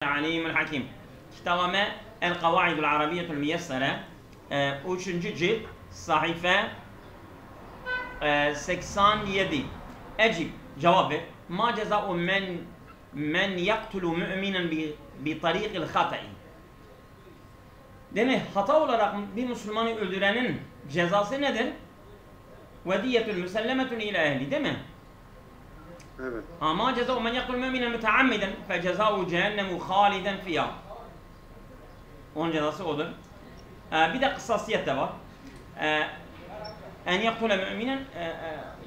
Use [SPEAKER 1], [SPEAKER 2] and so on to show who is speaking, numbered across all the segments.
[SPEAKER 1] العليم الحكيم. كتابنا القواعد العربية الميسرة 3. cilt sayfa 87. أجب جواب ما جزاء من يقتل مؤمنا بطريق الخطأ. Demek hata olarak bir Müslümanı öldürenin cezası nedir? Vediyetül müsellemetun ila ehli, değil mi?
[SPEAKER 2] Evet.
[SPEAKER 1] Ama cezâ'u men yaktul mü'minen müteammiden fe cezâ'u cehennemu hâliden fiyâ. Onun cezası odur. Bir de kıssasiyet de var. En yaktule mü'minen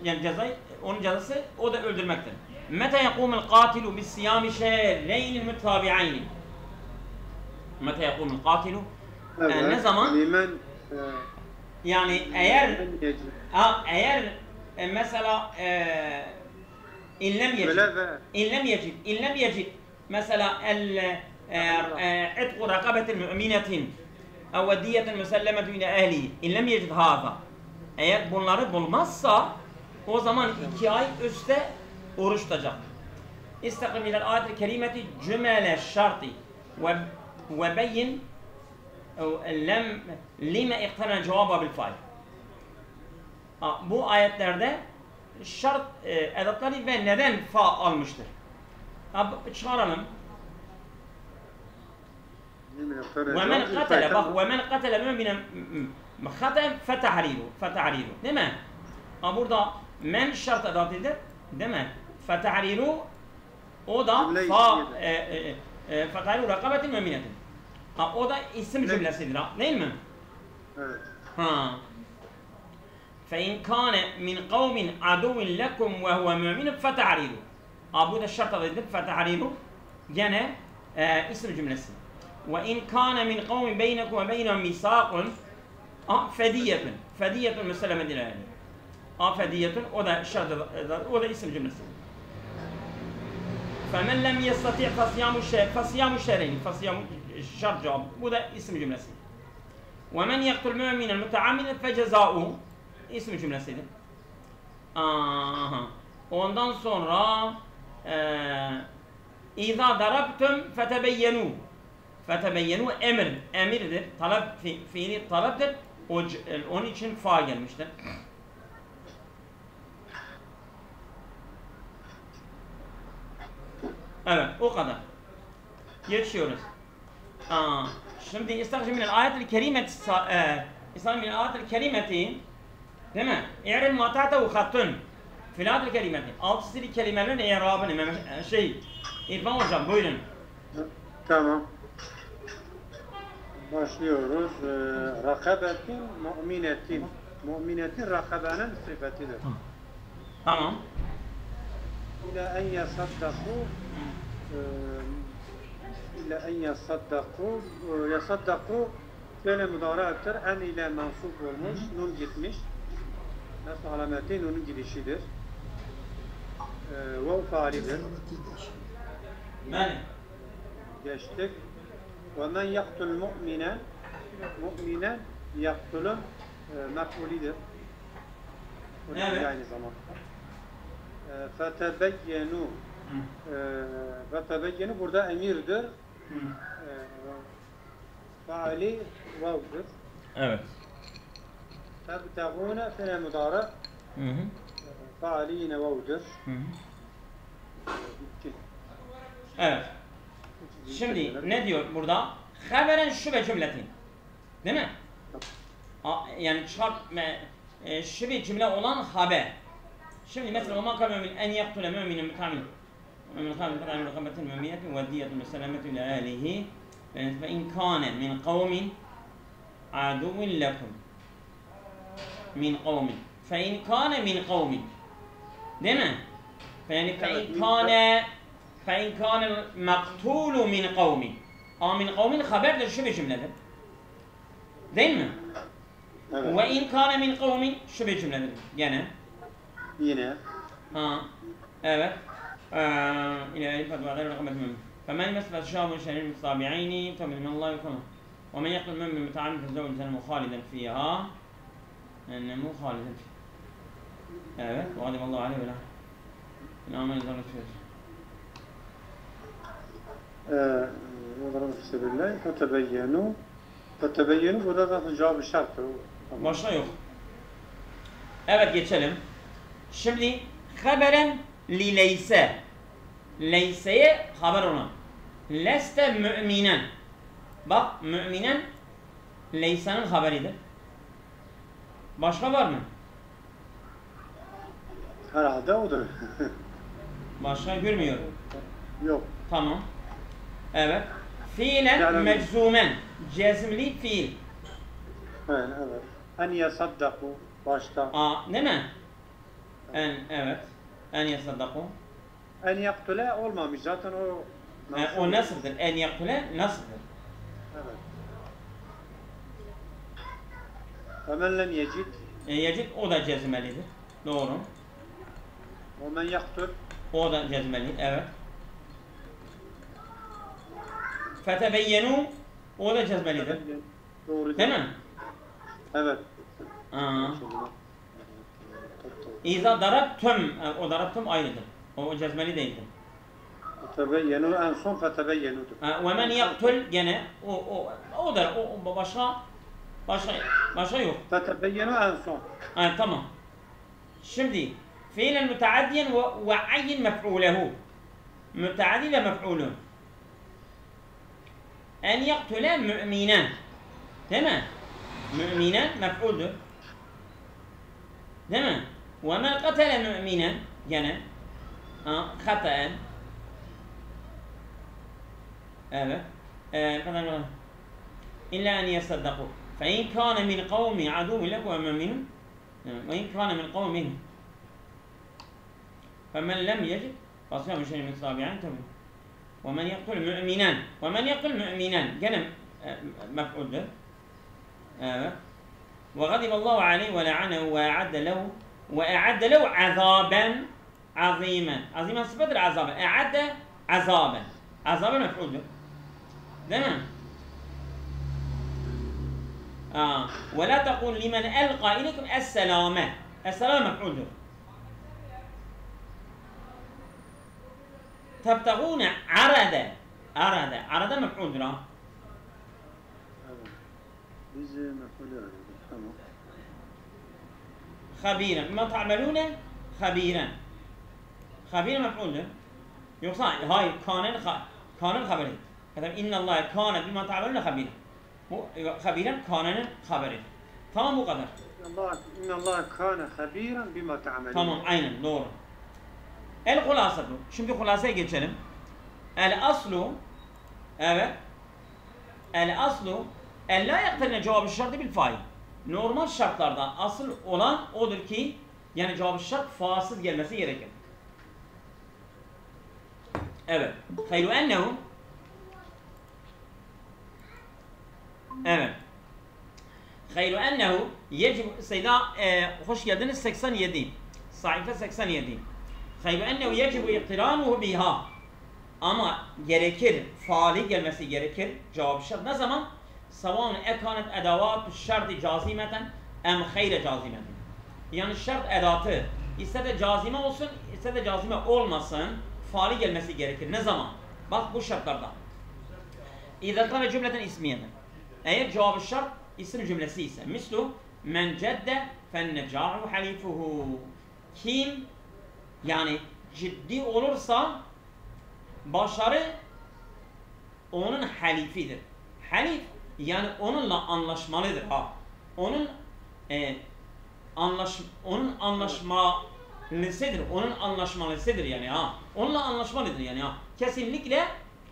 [SPEAKER 1] yani cezayı, onun cezası o da öldürmektir. Mete yakumul katilu bis siyami şehreynil müttabi'ayni. Mete yakumul katilu ne zaman? Yani eğer mesela İn lem yecid mesela itqu rakabetin mü'minetin ev vediyetin müsellemetun ila ehli. İn lem yecid hâzâ. Eğer bunları bulmazsa o zaman 2 ay üstte oruç tutacak. İstakim ilal ayet-i kerimeti cümle şartı ve beyin lime ihtana cevaba bil fail. Bu ayetlerde şart edatları ve neden fa almıştır? Çıkaralım. Ve men katele, bak, ve men katele mü'minen haten fetahriru. Değil mi? Burada men şart edatıdır. Değil mi? Fetahriru o da fa fetahriru rakabetin mü'minetin. O da isim cümlesidir. Değil mi?
[SPEAKER 2] Evet.
[SPEAKER 1] فَاِنْ كَانَ مِنْ قَوْمٍ عَدُوٍ لَكُمْ وَهُوَ مُؤْمِنٌ فَتَحْرِيرُ. Bu da şart edildi. فَتَحْرِيرُ gene isim cümlesi. وَاِنْ كَانَ مِنْ قَوْمٍ بَيْنَكُمْ وَبَيْنَهُمْ مِيثَاقٌ فَدِيَّةٌ müsellemet ile. فَدِيَّةٌ o da şart edildi. O da isim cümlesi. فَمَنْ لَمْ يَسْتَطِعْ فَصِيَامُ شَهْرَيْنِ şart cevap. Bu da isim cümlesi. وَمَنْ يَقْتُلْ مُؤْمِنًا مُتَعَمِّدًا فَجَزَاؤُهُ İsmi cümlesiydi. Ondan sonra İza darabtum fetebeyyenu. Fetebeyyenu emirdir. Talep fiili taleptir. Onun için fa gelmiştir. Evet, o kadar. Geçiyoruz. Şimdi İstakşi minel ayetel kerimeti İstakşi minel ayetel kerimeti, değil mi? İ'ril mu'tatehu hattun filatel kerimeti. 6 sili kelimelerin i'rabını İrfan hocam buyurun.
[SPEAKER 2] Tamam. Başlıyoruz. Rakabetin mu'minetin. Mu'minetin rakabenin sıfatidir.
[SPEAKER 1] Tamam.
[SPEAKER 2] İlâ en yasaddaku yasaddaku fiil mudari'tir. En ile mensup olmuş. Nun gitmiş. Nasıl alameti nunun gidişidir. Vav faalidir. Geçtik. Ve men yaktul mu'minen yaktulun mef'ulidir.
[SPEAKER 1] Evet.
[SPEAKER 2] Aynı zamanda. Fetebeyyenu burada emirdir. Faali vav'dır.
[SPEAKER 1] Evet.
[SPEAKER 2] Tebtegûne fiil mudari. Faali yine vav'dır.
[SPEAKER 1] Evet. Şimdi ne diyor burada? Haberen şübe cümletin. Değil mi? Yani şübe cümle olan haber. Şimdi mesela o makam mümin en yaktule müminin mütamil. Mümin kâmin fetâmin rakabetin müminetin ve diyetin müsellemetu ile âlihi ve in kâne min kavmin aduvin lekum min kavmin fe in kâne min kavmin, değil mi? Yani fe in kâne maktûlu min kavmin. Min kavmin haberdir, şübe cümledir. Değil mi?
[SPEAKER 2] Evet.
[SPEAKER 1] Ve in kâne min kavmin şübe cümledir. Gene.
[SPEAKER 2] Yine.
[SPEAKER 1] Evet. İlahi fetva gayr rakamet mümin. Femen mesfet şâbun şeril müstabi'ayni temin minallâhi kama. Ve men yaktul mümin müte'ammid fezevun cenemu khâliden fîhâ. Ennemu khâliden fîhâ. Evet. Ve gadiballahu aleyhi ve lâh. İnâmen izâle
[SPEAKER 2] وضرب في سبيل الله فتبينوا burada zaten cevabı şarttır.
[SPEAKER 1] Başka yok. Evet geçelim. Şimdi haberen li leyse. Leyse'ye haber olan. Leste müminen. Bak müminen Leyse'nin haberidir. Başka var mı?
[SPEAKER 2] Herhalde odur.
[SPEAKER 1] Başka görmüyorum.
[SPEAKER 2] Yok.
[SPEAKER 1] Tamam. Evet. Fiilen
[SPEAKER 2] Yani-
[SPEAKER 1] meczumen. Cezmli fiil.
[SPEAKER 2] Evet. En yasaddaku başta.
[SPEAKER 1] Değil mi? Evet. En yasaddaku.
[SPEAKER 2] En yaktule olmamış zaten o.
[SPEAKER 1] O nasıldır? En yakule nasıldır?
[SPEAKER 2] Evet. Hemen lem yecid.
[SPEAKER 1] Yecid o da cezmelidir. Doğru.
[SPEAKER 2] O men yaktul.
[SPEAKER 1] O da cezmeli. Evet. Fetebeyyenu o da cezmelidir.
[SPEAKER 2] Doğru.
[SPEAKER 1] Değil mi?
[SPEAKER 2] Evet.
[SPEAKER 1] İza darabtum. O darabtum aynıdır. O cezmeli değildir.
[SPEAKER 2] Fetebeyyenu en son fetebeyyenudur.
[SPEAKER 1] Ve men yaktul gene o da başka yok.
[SPEAKER 2] Fetebeyyenu en son.
[SPEAKER 1] Tamam. Şimdi fiilen müteaddiyen ve ayyin mef'ulehu. Müteaddi ve mef'ulun. En yaktule müminen. Değil mi? Müminen mef'uldür. Değil mi? Ve men katele müminen gene hataen. Evet. İlla en yesaddaku. فإن كان من قوم عدو لك ومن منهم وإن كان من قوم فمن لم يجد فصيام شهر من صابعين تمام ومن يقتل مؤمنا جنم مفعول به وغضب الله عليه ولعنه وأعد له عذابا عظيما صفة عذابا أعد عذابا مفعول به تمام ولا تقول لمن ألقى إليكم السلامة مفعول به تبتغون عرض مفعول به
[SPEAKER 2] Biz mef'ulü öğrendik. Tamam.
[SPEAKER 1] خبيرا بما تعملون خبيرا مفعول به yoksa hayır kanun haberi. Yani inna Allah kana bima ta'malun habira. Bu habiren kanunun haberi. Tamam bu kadar.
[SPEAKER 2] İnna Allah kana habiran bima ta'malun.
[SPEAKER 1] Tamam aynen doğru. El hulasa bu. Şimdi hulasaya geçelim. El aslu evet. El aslu el la yaktarine cevabı şartı bil fail. Normal şartlarda asıl olan odur ki yani cevabı şart fasıl gelmesi gerekir. Evet. Hayru ennehu evet. Hayru ennehu yecib Seyda hoş geldiniz 87. Sayfa 87. Hayru ennehu yecibu iktiranuhu biha. Ama gerekir, faali gelmesi gerekir. Cevap şart ne zaman? Savan ekanet edavat şart cazimeten em hayre cazimeten. Yani şart edatı iste de cazime olsun, iste de cazime olmasın, faali gelmesi gerekir. Ne zaman? Bak bu şartlarda. İza kana cümleten ismiyeten. Eğer cevap şart isim cümlesi ise mislu men cedde fennecahu halifuhu. Kim yani ciddi olursa başarı onun halifidir. Halif yani onunla anlaşmalıdır. Onun anlaşmalısıdır yani Onunla anlaşmalıdır yani Kesinlikle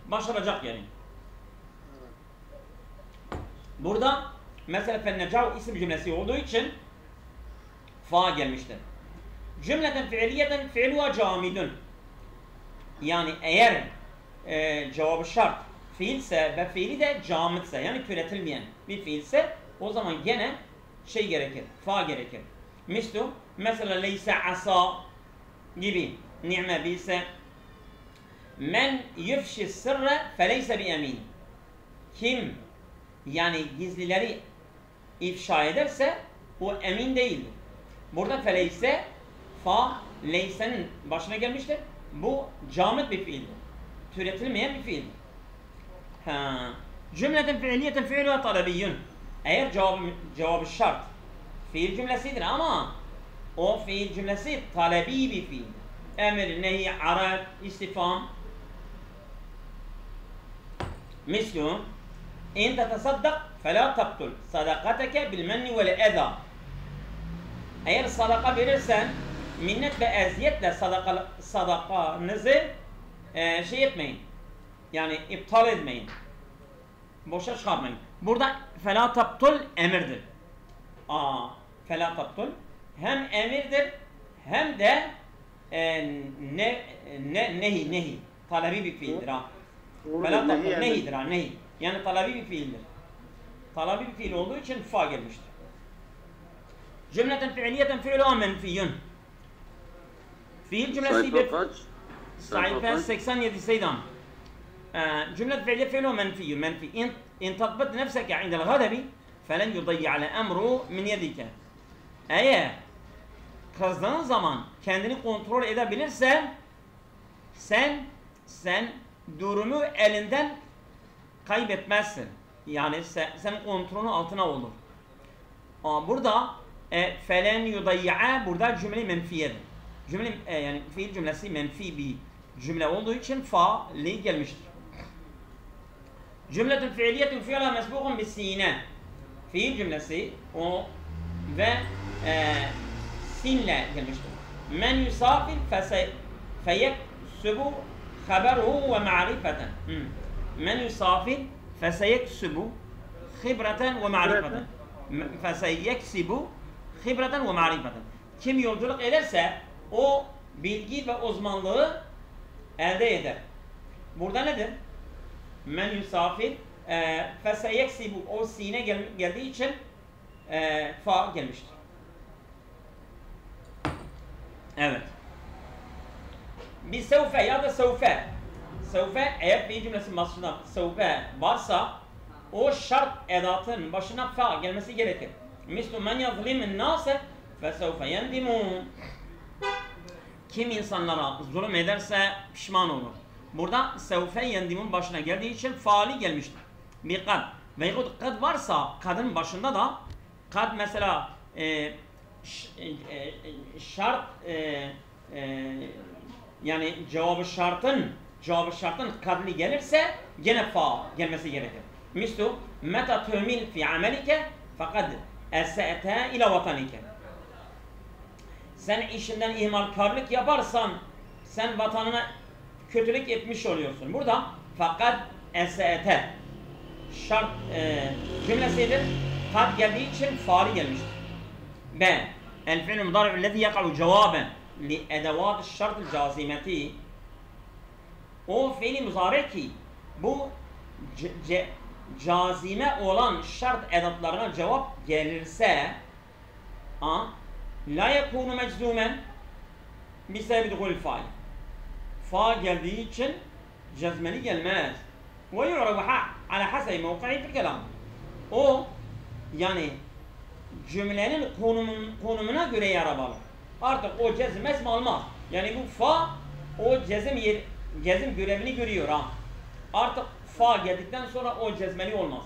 [SPEAKER 1] başaracak yani. Burada mesela fennecahu isim cümlesi olduğu için fa gelmiştir. Cümleten fiiliyeten fiiluha camidun. Yani eğer cevabı şart fiilse ve fiili de camitse yani türetilmeyen bir fiilse o zaman gene şey gerekir, fa gerekir. Mesela leyse asa gibi ni'me bilse men yufşi sırre feleyse bi emin. Kim yani gizlileri ifşa ederse o emin değildir. Burada feleyse fa leysenin başına gelmiştir. Bu camit bir fiildir. Türetilmeyen bir fiildir. ها cümleten fiiliyetin fiilüha talebiyyun. Eğer cevabı şart fiil cümlesidir ama o fiil cümlesi talebi bir fiil. Emir, nehi, arad, istifam. Mislu in tetesaddak fela tabtul sadakateke bil menni vel eza. Eğer sadaka verirsen minnet ve eziyetle sadakanızı şey etmeyin. Yani iptal etmeyin. Boşa çıkarmayın. Burada fela tabtul emirdir. Fela tabtul hem emirdir hem de nehi. Talebi bir fiildir ha. Fela tabtul nehidir ha, nehi. Yani talebi bir fiildir. Talebi bir fiil olduğu için fa gelmiştir. Cümleten fiiliyeten fiilüha menfiyyun. Fiil cümlesi bir... Sayfa 87 Seydam. جملة فعلية فعل منفي منفي إن تضبط نفسك عند الغضب فلن يضيع الأمر من يدك. Eğer kızdığın zaman kendini kontrol edebilirsen sen durumu elinden kaybetmezsin. Yani sen kontrolün altına olur. Burada felen yudayya burada cümle menfiyedir. Cümle yani fiil cümlesi menfi bir cümle olduğu için faali gelmiştir. Cümletün fiiliyetün fiilha mesbuğun bis sine. Fiil cümlesi o ve sinle gelmiştir. Men yusafir feyeksubu haberuhu ve ma'rifeten. Men yusafir feseyeksubu khibreten ve ma'rifeten. Feseyeksubu khibreten ve ma'rifeten. Kim yolculuk ederse o bilgi ve uzmanlığı elde eder. Burada nedir? Men yusafir feseyeksibu o sine geldiği için fa gelmiştir. Evet. Bir sevfe ya da sevfe. Sevfe eğer bir cümlesin başına sevfe varsa o şart edatın başına fa gelmesi gerekir. Mislu men yazlimin nase fesevfe yendimun. Kim insanlara zulüm ederse pişman olur. Burada sevfe yendimun başına geldiği için faali gelmiştir. Bir kad. Ve kad varsa kadın başında da kad mesela şart yani cevabı şartın kadli gelirse gene fa gelmesi gerekir. Mislu meta tuhmil fi amelike fakat es'ete ila vatanike. Sen işinden ihmalkarlık yaparsan sen vatanına kötülük etmiş oluyorsun. Burada fakat es'ete şart cümlesidir. Kad geldiği için faali gelmiştir. B. El fi'l mudari' lezi yaka'u cevaben li edevat şart cazimeti. O fi'li muzari ki bu cazime olan şart edatlarına cevap gelirse la yekunu meczumen bisebebi duhul fail. Fa geldiği için cezmeli gelmez. Ve yu'rabu ala hasebi mevki'i fil kelam. O yani cümlenin konumuna göre yer alır. Artık o cezim almaz. Yani bu fa o cezim görevini görüyor ha. Artık fa geldikten sonra o cezmeli olmaz.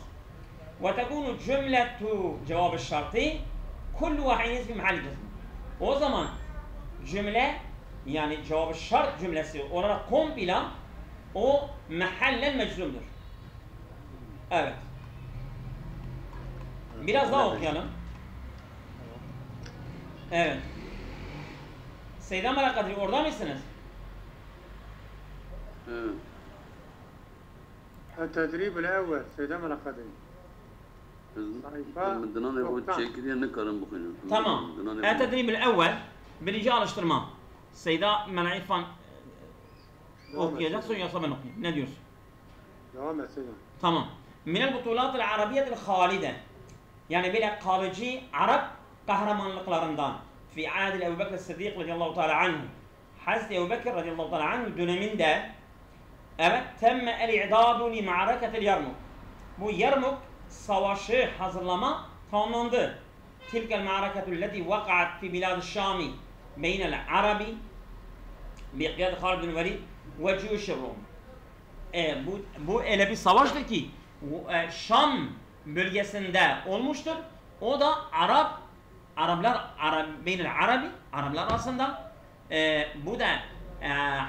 [SPEAKER 1] Ve tekunu cümletu cevabı şartı kullu vahidin fi mahalli cezm. O zaman cümle yani cevabı şart cümlesi olarak komple o mahallen meczumdur. Evet. Biraz daha okuyalım. Evet. Seydam Alakadri orada mısınız?
[SPEAKER 2] Evet. التدريب الأول سيدنا الأخدين.
[SPEAKER 1] Tamam. التدريب الأول birinci alıştırma. Seyda Mena'ifan okuyacaksın yoksa ben okuyayım. Ne diyorsun?
[SPEAKER 2] Devam et Seydam.
[SPEAKER 1] Tamam. Minel butulat-ı arabiyetil halide. Yani böyle kalıcı Arap kahramanlıklarından. Fi adil Ebu Bekir Sıddık radıyallahu teala anhu. Hazreti Ebu Bekir radıyallahu teala anhu döneminde evet temme el-i'dadu li ma'rakatil Yarmuk. Bu Yarmuk savaşı hazırlama tamamlandı. Tilkel ma'rakatul leti vaka'at fi bilad-ı Şami beynel Arabi bi qiyad Halid bin Velid ve cuyuş Rum. bu öyle bir savaştır ki Şam bölgesinde olmuştur. O da Araplar arasında bu da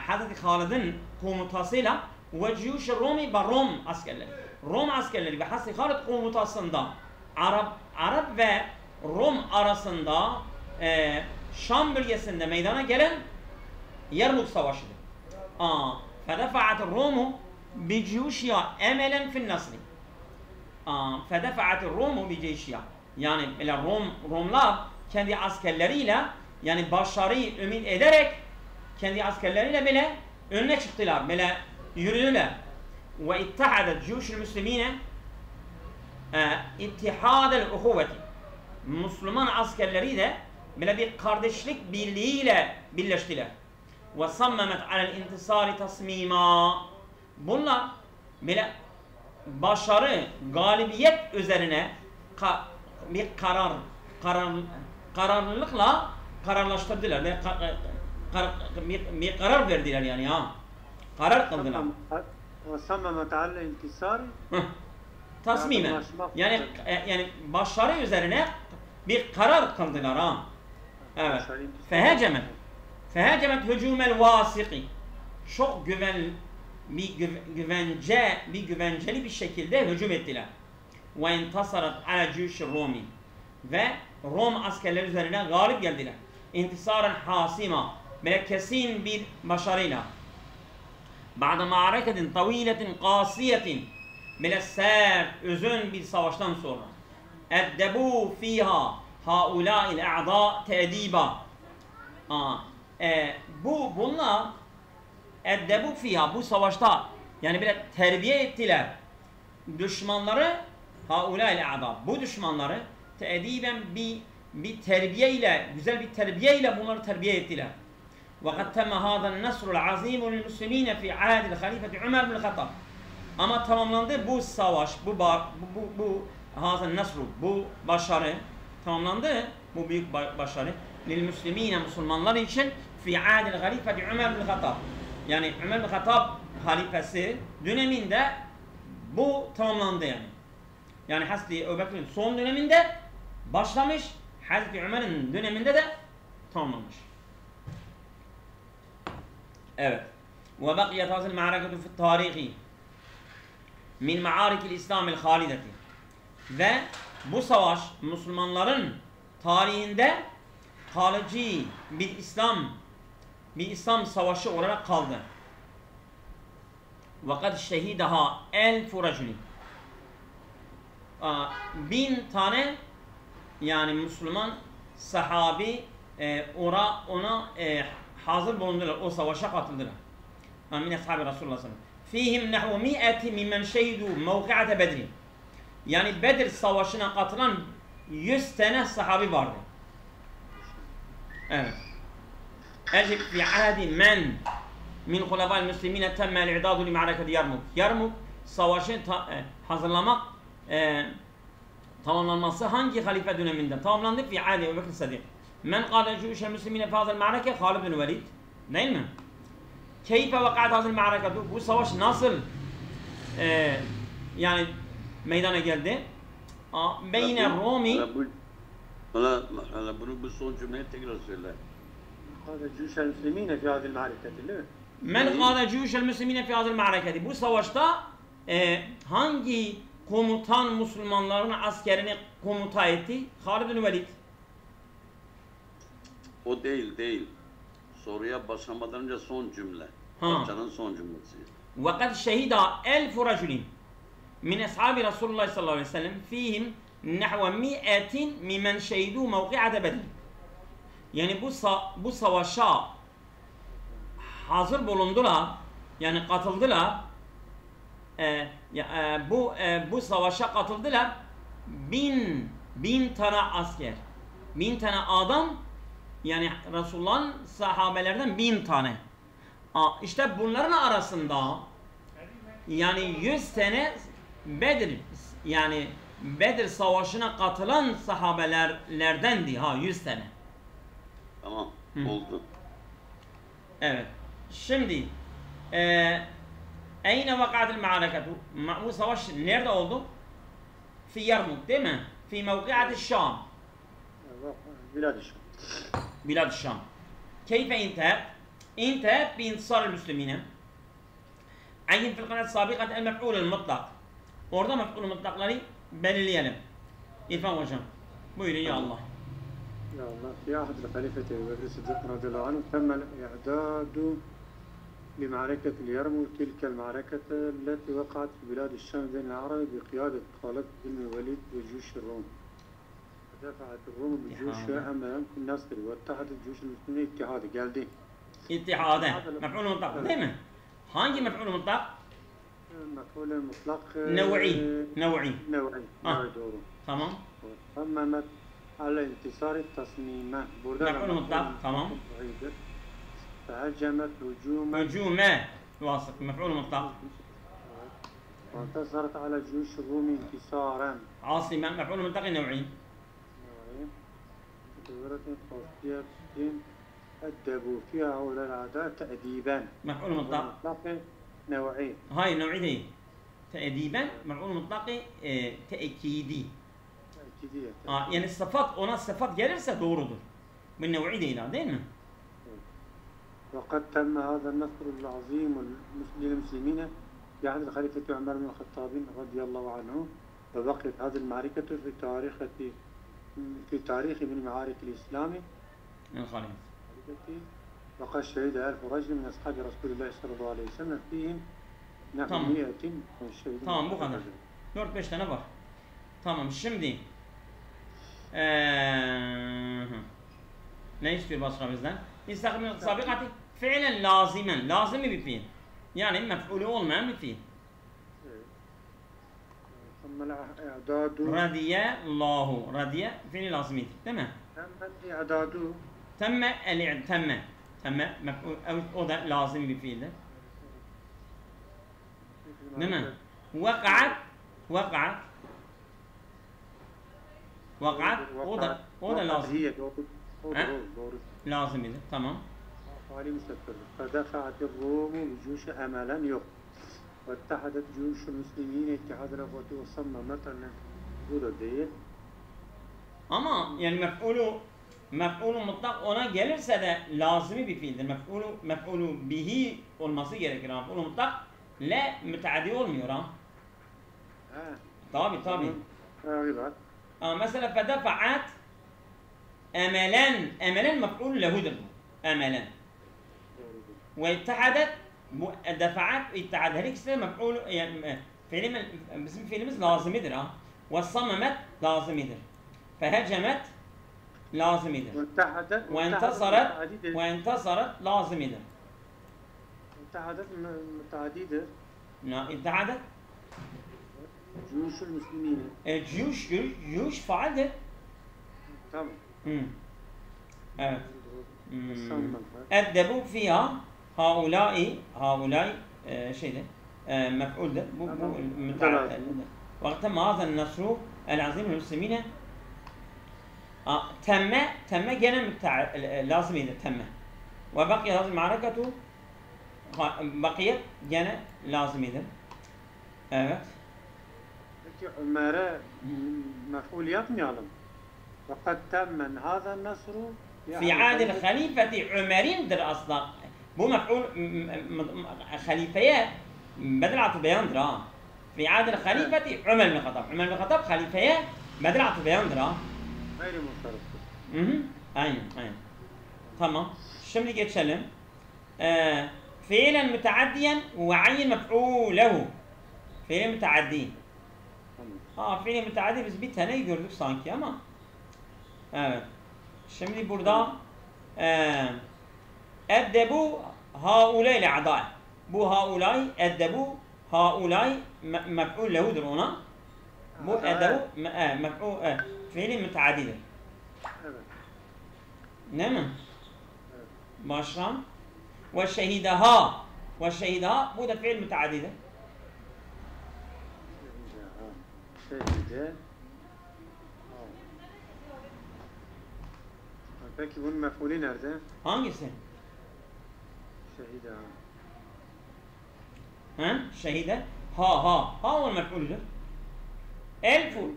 [SPEAKER 1] Hazreti Halid'in komutasıyla ve ciyuş Romi ve Rom askerleri ve Hazreti Halid komutasında Arap ve Rom arasında Şam bölgesinde meydana gelen Yermuk Savaşı'dır. فدفعت الروم بجيوشها املا في النصر. فدفعت الروم بجيوشها. Yani Romlar kendi askerleriyle yani başarıyı ümit ederek kendi askerleriyle bile önüne çıktılar, bile yürüdüler. Ve ittahadet ciyuşul müslimine ittihadel uhuvveti. Müslüman askerleri de bile bir kardeşlik birliğiyle birleştiler. Ve sammemet alel intisari tasmima. Bunlar bile başarı, galibiyet üzerine bir kararlılıkla kararlaştırdılar ve bir karar verdiler yani ha. Karar kıldılar.
[SPEAKER 2] Ve sammemet alel intisari
[SPEAKER 1] tasmime. Yani başarı üzerine bir karar kıldılar ha. Evet. Fehecemet hücumel vasiki. Çok güvenceli bir şekilde hücum ettiler. Ve intasarat ala ciyuşi Romi. Ve Rom askerleri üzerine galip geldiler. İntisaren hasima. Böyle kesin bir başarıyla. Ba'da ma'areketin taviletin qasiyetin. Böyle sert, uzun bir savaştan sonra. Eddebu fiha haulâil a'dâ te'diba. Bunlar eddebu fiha, bu savaşta yani böyle terbiye ettiler düşmanları, haulâil a'dâ, bu düşmanları te'diben bir terbiyeyle, güzel bir terbiyeyle bunları terbiye ettiler. وَقَدْ تَمَّ هَذَا النَّصْرُ الْعَظِيمُ لِلْمُسْلِم۪ينَ فِي عَهْدِ الْخَلِيفَةِ عُمَرْ بْنِ الْخَطَّابِ. Ama tamamlandı bu savaş, bu hazan nasru, bu başarı tamamlandı, bu büyük başarı lilmüslimine, Müslümanlar için fi adil halifeti Ömer bin Hattab. Yani Ömer bin Hattab halifesi döneminde bu tamamlandı yani. Yani Hazreti Ebubekir'in son döneminde başlamış, Hazreti Ömer'in döneminde de tamamlanmış. Evet. Ve bakiyet hazil ma'araketu fi tarihi min ma'arikil İslamil halideti. Ve bu savaş Müslümanların tarihinde kalıcı bir İslam savaşı olarak kaldı. Ve kad şehidaha elfu raculi. 1000 tane yani Müslüman sahabi ona hazır bulundular, o savaşa katıldılar. Min ashabi Resulullah sallallahu aleyhi ve sellem. Fihim nahvu mi'ati mimmen şehidu mevki'ate Bedri. Yani Bedir savaşına katılan 100 tane sahabi vardı. Evet. Ecib fi ahdi men min hulafa'l müslimine temmel i'dadu li ma'arakati Yermuk. Yermuk savaşını hazırlamak tamamlanması hangi halife döneminde tamamlandı? Fi ahdi Ebubekir Sıddık. Men qâle cü'üşel müslimine fi hazal ma'arake Halid bin Velid. Değil mi? Keyfe vaka'at hazal ma'arakatu. Bu savaş nasıl yani meydana geldi? Beyne Romi.
[SPEAKER 3] Hala bunu bu son cümleyi tekrar söyle.
[SPEAKER 2] Qâle cü'üşel müslimine fi hazal ma'araketi değil mi?
[SPEAKER 1] Men qâle cü'üşel müslimine fi hazal ma'araketi. Bu savaşta hangi komutan Müslümanların askerini komuta etti? Halid bin Velid.
[SPEAKER 3] O değil. Soruya başlamadan önce son cümle. Parçanın son cümlesi.
[SPEAKER 1] وَقَدْ شَهِدَا اَلْفُ رَجُلٍ min ashabi Resulullah sallallahu aleyhi ve sellem fihim nahva mi'atin mimmen şehidu mevki'ate Bedir. Yani bu savaşa hazır bulundular, yani katıldılar. Bu savaşa katıldılar 1000 tane asker, 1000 tane adam, yani Resulullah'ın sahabelerden 1000 tane. İşte bunların arasında yani 100 tane Bedir savaşına katılan sahabelerdendi 100 tane.
[SPEAKER 3] Tamam, oldu.
[SPEAKER 1] Evet. Şimdi Eyne vakatil ma'areketu. Bu savaş nerede oldu? Fi Yarmuk değil mi? Fi mevki'ati Şam.
[SPEAKER 2] Bilad-ı Şam.
[SPEAKER 1] Bilad-ı Şam. Keyfe intehet? İntehet biintisar müslümine. Ayyin fil kanat sabikat el mef'ulul mutlak. Orada mef'ulul mutlakları belirleyelim. İrfan hocam. Buyurun ya Allah.
[SPEAKER 2] يا الله في عهد الخليفة أبي بكر الصديق رضي الله عنه تم الإعداد لمعركة اليرموك تلك المعركة التي وقعت في بلاد الشام بين العرب بقيادة خالد بن الوليد وجيوش الروم. دفعت الروم بجيوشها أمام النصر واتحدت جيوش المسلمين اتحادا geldi.
[SPEAKER 1] İttihade. Mef'ul mutlak değil mi? Hangi mef'ul mutlak?
[SPEAKER 2] مفعول مطلق
[SPEAKER 1] نوعي.
[SPEAKER 2] نوعي doğru.
[SPEAKER 1] Tamam.
[SPEAKER 2] صممت على انتصار التصميم. Burada
[SPEAKER 1] mef'ul mutlak. Tamam.
[SPEAKER 2] فهجمت هجوما
[SPEAKER 1] هجوما واثق مفعول مطلق.
[SPEAKER 2] وانتصرت على جيوش الروم انتصارا.
[SPEAKER 1] عاصمة مفعول مطلق نوعي.
[SPEAKER 2] دورة قاسية أدبوا فيها هؤلاء الأعداء تأديبا.
[SPEAKER 1] مفعول مطلق
[SPEAKER 2] نوعي.
[SPEAKER 1] هاي النوعي دي تأديبا مفعول مطلق تأكيدي.
[SPEAKER 2] تأكيدية.
[SPEAKER 1] Yani sıfat ona sıfat gelirse doğrudur. Bu nev'i değil değil mi?
[SPEAKER 2] وقد تم هذا النصر العظيم للمسلمين في عهد الخليفة عمر بن الخطاب رضي الله عنه وبقيت هذه المعركة في تاريخ من معارك الإسلام
[SPEAKER 1] الخليفة
[SPEAKER 2] وقد شهد 1000 رجل من أصحاب رسول الله صلى الله عليه وسلم فيهم نحو 100 شهيد.
[SPEAKER 1] Tamam bu kadar. 4-5 tane var. Tamam şimdi ne istiyor başka bizden? İstakmil sabikati fiilen lazimen. Lazimi bir fiil. Yani mef'ulü olmayan bir fiil. Radiye Allahu. Radiye fiili lazimiydi. Değil mi? Temme el-i'temme. Temme mef'ul. O da lazim bir fiildir. Değil mi? Vaka'at. Vaka'at. Vaka'at. O da lazım. Lazimidir. Tamam.
[SPEAKER 2] فدفعت الروم الجيوش أملا yok. واتحدت جيوش المسلمين اتحاد الأخوة وصممت bu da değil.
[SPEAKER 1] Ama yani mef'ulu mutlak ona gelirse de lazimi bir fiildir. Mef'ulu bihi olması gerekir. Mef'ulu mutlak le müteaddi olmuyor ha. Tabi. Mesela fedefa'at emelen mef'ul lehudur. Emelen. Ve ittihadet bu defa'at ittihad her ikisi de mef'ul yani bizim fiilimiz lazimidir ha. Ve sammemet lazimidir. Fehecemet lazimidir. Ve entasaret lazimidir.
[SPEAKER 2] İttihadet müteaddidir.
[SPEAKER 1] İttihadet
[SPEAKER 2] Cuyuşul Müslümine.
[SPEAKER 1] Cuyuş faaldir.
[SPEAKER 2] Tamam.
[SPEAKER 1] Evet. Eddebu fiha haulai şeyde mef'uldir. Bu müteaddidir. وقتما هذا النصر العظيم للمسلمين تم gene lazımıydı temme. Ve bakiye hazır ma'areketu bakiye gene lazımıydı. Evet.
[SPEAKER 2] Peki Ömer'e mef'ul yapmayalım. Fakat temmen hâzâ nasru
[SPEAKER 1] fi adil halifeti Ömer'indir asla. Bu mef'ul halifeye bedel atı beyandır ha. في عهد الخليفة عمر بن الخطاب. عمر بن الخطاب خليفة بدل عطف beyandır ha.
[SPEAKER 2] Gayri muhtarıftır.
[SPEAKER 1] Aynen. Tamam. Şimdi geçelim. Fiilen müteaddiyen ve ayyin mef'ulehu. Fiilen müteaddi. Fiilen müteaddi biz bir tane gördük sanki ama. Evet. Şimdi burada eddebu haulay le'adâ. Bu haulay eddebu haulay mef'ul lehudur ona. Bu edebu mef'ul fiili müteaddidir.
[SPEAKER 2] Evet.
[SPEAKER 1] Değil mi? Evet. Başka? Ve şehidaha. Bu da fiil müteaddidir.
[SPEAKER 2] Şehide. Peki bunun mef'ulü nerede?
[SPEAKER 1] Hangisi?
[SPEAKER 2] Şehide.
[SPEAKER 1] ها شهيدة ها هو المفعول.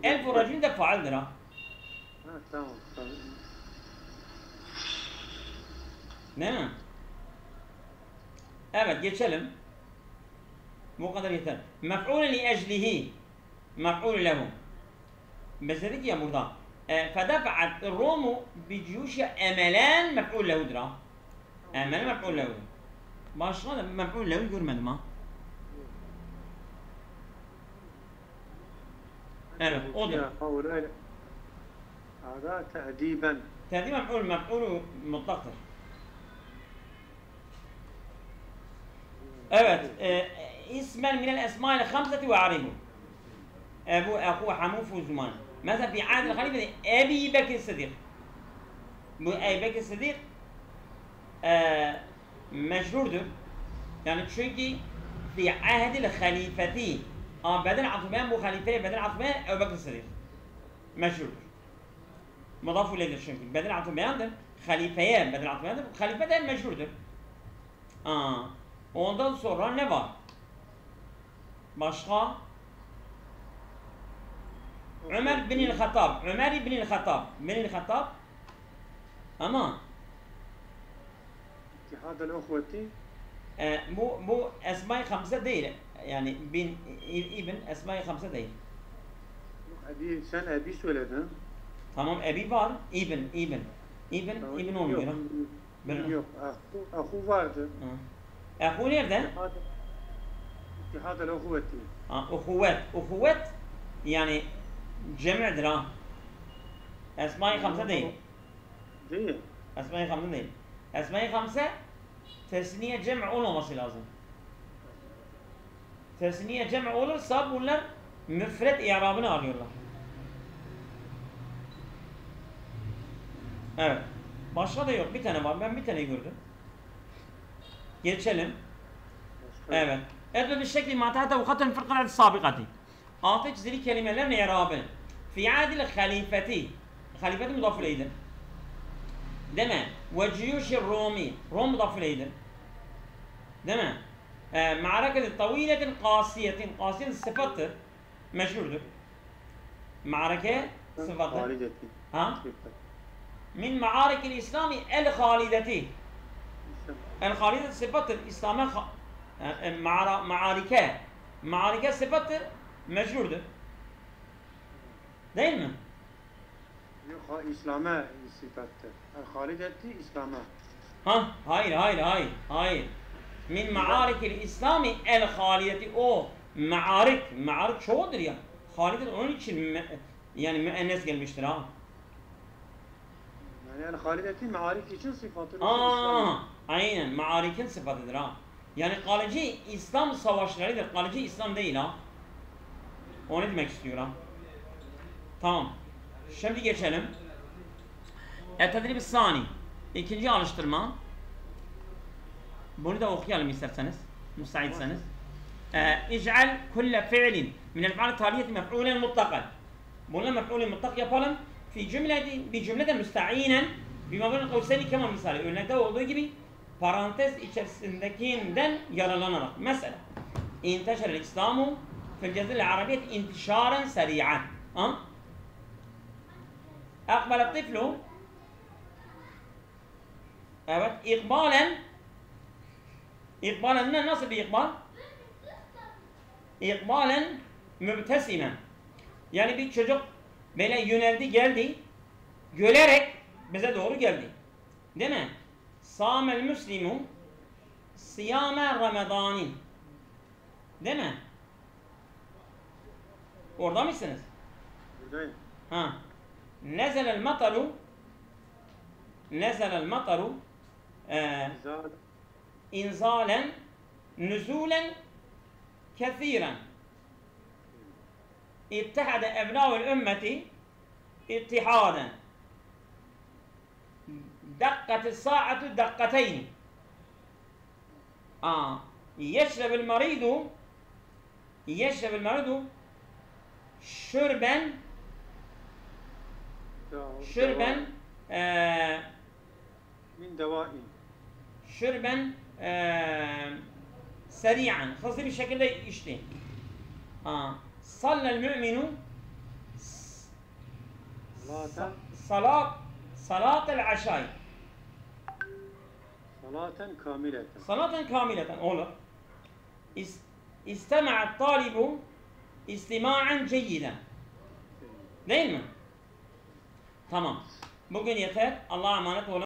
[SPEAKER 1] ألف رجل ده فاعل درا.
[SPEAKER 2] tamam.
[SPEAKER 1] Değil mi? Evet geçelim. Bu kadar yeter. Mef'ul li eclihi. Mef'ul lehu. Biz dedik ya burada. Fedefa'at Rumu bi ciyuşa emelen mef'ul lehudur ha. Emelen mef'ul lehudur. Başka da mef'ul lehu görmedim ha. Evet odur.
[SPEAKER 2] هذا تأديبا.
[SPEAKER 1] Tedib mef'ul mutlaktır. Evet. İsmen minel esma'il hamseti ve aribu. Ebu, Ehu, Hamufu, Zuman. Mesela fi adil halife Ebi Bekir Sıdîk. Bu Ebi Bekir Sıdîk meşhurdur. Yani çünkü fi ahdil halifeti bedel atmayan bu halifeye bedel atmayan Ebu Bekir Sıdîk. Meşhurdur. Mudaf ileydir çünkü. Bedel atmayandır. Halifeye bedel atmayandır. Halife de meşhurdur. Ondan sonra ne var? Başka? Ömer bin el-Hattab. Ömer bin el-Hattab. Bin el-Hattab. Ama
[SPEAKER 2] İttihad el-Uhveti.
[SPEAKER 1] Bu Esma-i Hamse değil. Yani bin ibn Esma-i Hamse değil.
[SPEAKER 2] Sen Ebi söyledin.
[SPEAKER 1] Tamam Ebi var. İbn olmuyor.
[SPEAKER 2] Yok. Ahu vardı.
[SPEAKER 1] Ahu nerede?
[SPEAKER 2] İttihad el-Uhveti.
[SPEAKER 1] Uhuvvet yani cem'dir ha. Esma-i Hamse değil.
[SPEAKER 2] Değil.
[SPEAKER 1] Esma-i Hamse değil. Esma-i Hamse tesniye cem' olmaması lazım. Tesniye cem' olursa bunlar müfret i'rabını alıyorlar. Evet. Başka da yok. Bir tane var. Ben bir tane gördüm. Geçelim. Evet. Edbe bir şekli matahata vukaten fırkalar sabikati. Altı çizili kelimelerin i'rabı. Fi adil halifeti. Halifeti mudaf ileydir. Değil mi? Ve ciyuşi Rumi. Rum mudaf ileydir. Değil mi? Ma'araketi taviletin qasiyetin. Qasiyetin sıfattır. Meşhurdur. Ma'arake sıfattır. Ha? Min ma'arikil İslami el-halideti. El-halideti sıfattır. İslam'a ma'arike. Ma'arike sıfattır. Meşhurdur. Değil mi?
[SPEAKER 2] Yok, İslam'a sıfattır. El-halideti İslam'a.
[SPEAKER 1] Ha? Hayır. Min ma'arikil İslami el-halideti. O ma'arik çoğudur ya. Halidet onun için yani müennes gelmiştir ha.
[SPEAKER 2] Yani halideti ma'arik için sıfatıdır.
[SPEAKER 1] Aynen ma'arikin sıfatıdır ha. Yani kalıcı İslam savaşlarıdır. Kalıcı İslam değil ha. O ne demek istiyor ha? Tamam. Şimdi geçelim. Et-tedrib-i sani. İkinci alıştırma. Bunu da okuyalım isterseniz. Müsaitseniz. İc'al kulle fi'lin minel fi'al taliyeti mef'ulen mutlakan. Bunu mef'ulen mutlak yapalım. Bir cümlede müsta'inen bimabın kavseni kemal misali. Örnekte olduğu gibi parantez içerisindekinden yararlanarak. Mesela İnteşerel İslamu fil cezirel arabiyet intişaren seri'an. Akbalet tiflu. Evet, İkbalen ne? Nasıl bir ikbal? İkbalen mübtesimen. Yani bir çocuk böyle yöneldi, geldi, gülerek bize doğru geldi. Değil mi? Sâmel müslimu siyâme ramadanin. Değil mi? Orada mısınız?
[SPEAKER 2] Buradayım.
[SPEAKER 1] Ha. Nezelel mataru inzalen nüzulen kethiren. İttihade ebnâul ümmeti ittihaden. Dakkatis sa'atu dakkateyni. Yeşrebil maridu şürben
[SPEAKER 2] min devain.
[SPEAKER 1] Şürben Seri'an. Hızlı bir şekilde işleyin. Sallel mü'minu salatel aşay. Salaten kamileten olur. İstema'at talibu istima'an ceyyiden. Değil mi? Tamam. Bugün yeter. Allah'a emanet olun.